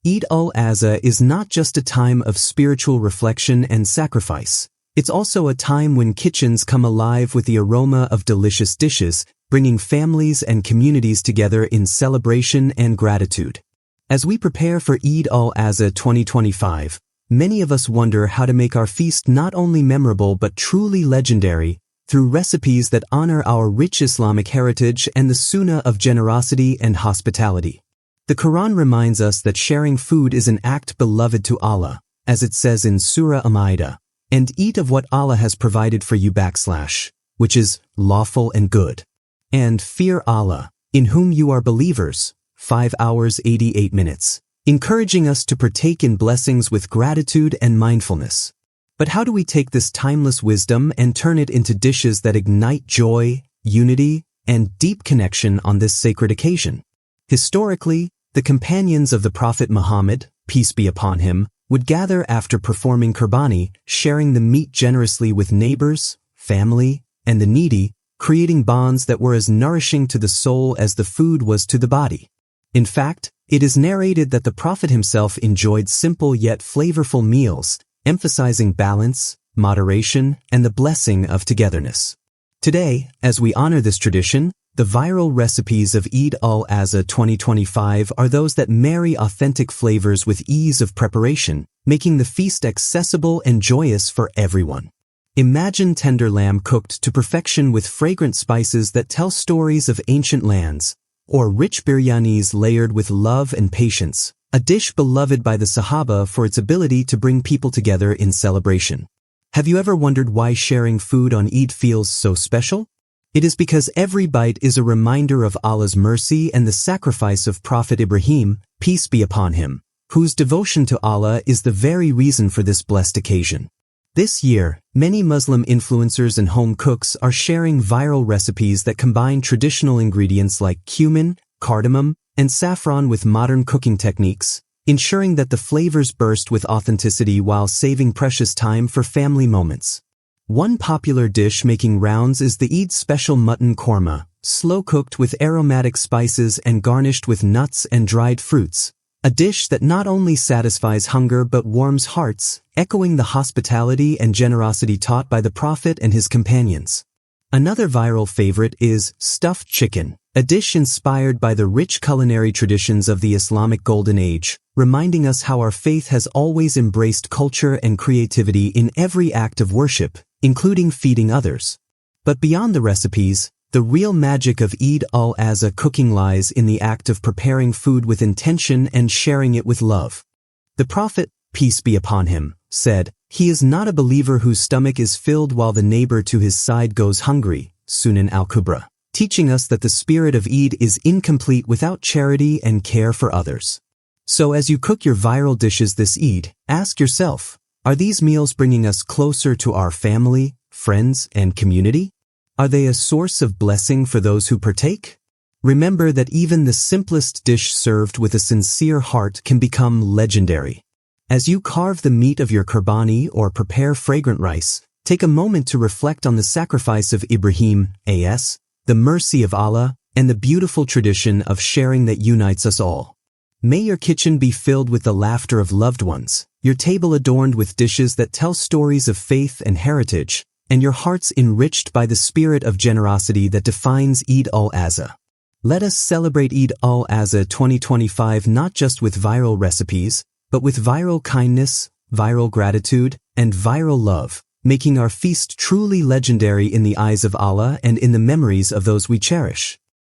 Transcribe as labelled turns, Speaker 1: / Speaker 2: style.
Speaker 1: Eid al-Azha is not just a time of spiritual reflection and sacrifice. It's also a time when kitchens come alive with the aroma of delicious dishes, bringing families and communities together in celebration and gratitude. As we prepare for Eid al-Azha 2025, many of us wonder how to make our feast not only memorable but truly legendary, through recipes that honor our rich Islamic heritage and the sunnah of generosity and hospitality. The Quran reminds us that sharing food is an act beloved to Allah, as it says in Surah Al-Ma'idah, and eat of what Allah has provided for you / which is lawful and good. And fear Allah, in whom you are believers, 5 hours 88 minutes, encouraging us to partake in blessings with gratitude and mindfulness. But how do we take this timeless wisdom and turn it into dishes that ignite joy, unity, and deep connection on this sacred occasion? Historically, the companions of the Prophet Muhammad, peace be upon him, would gather after performing Qurbani, sharing the meat generously with neighbors, family, and the needy, creating bonds that were as nourishing to the soul as the food was to the body. In fact, it is narrated that the Prophet himself enjoyed simple yet flavorful meals, emphasizing balance, moderation, and the blessing of togetherness. Today, as we honor this tradition, the viral recipes of Eid al-Azha 2025 are those that marry authentic flavors with ease of preparation, making the feast accessible and joyous for everyone. Imagine tender lamb cooked to perfection with fragrant spices that tell stories of ancient lands, or rich biryanis layered with love and patience, a dish beloved by the Sahaba for its ability to bring people together in celebration. Have you ever wondered why sharing food on Eid feels so special? It is because every bite is a reminder of Allah's mercy and the sacrifice of Prophet Ibrahim, peace be upon him, whose devotion to Allah is the very reason for this blessed occasion. This year, many Muslim influencers and home cooks are sharing viral recipes that combine traditional ingredients like cumin, cardamom, and saffron with modern cooking techniques, ensuring that the flavors burst with authenticity while saving precious time for family moments. One popular dish making rounds is the Eid special Mutton Khurma, slow-cooked with aromatic spices and garnished with nuts and dried fruits, a dish that not only satisfies hunger but warms hearts, echoing the hospitality and generosity taught by the Prophet and his companions. Another viral favorite is stuffed chicken, a dish inspired by the rich culinary traditions of the Islamic Golden Age, reminding us how our faith has always embraced culture and creativity in every act of worship, including feeding others. But beyond the recipes, the real magic of Eid al-Azha cooking lies in the act of preparing food with intention and sharing it with love. The Prophet, peace be upon him, said, "He is not a believer whose stomach is filled while the neighbor to his side goes hungry," Sunan al-Kubra, teaching us that the spirit of Eid is incomplete without charity and care for others. So as you cook your viral dishes this Eid, ask yourself, are these meals bringing us closer to our family, friends, and community? Are they a source of blessing for those who partake? Remember that even the simplest dish served with a sincere heart can become legendary. As you carve the meat of your Qurbani or prepare fragrant rice, take a moment to reflect on the sacrifice of Ibrahim, the mercy of Allah, and the beautiful tradition of sharing that unites us all. May your kitchen be filled with the laughter of loved ones, your table adorned with dishes that tell stories of faith and heritage, and your hearts enriched by the spirit of generosity that defines Eid al-Azha. Let us celebrate Eid al-Azha 2025 not just with viral recipes, but with viral kindness, viral gratitude, and viral love, making our feast truly legendary in the eyes of Allah and in the memories of those we cherish.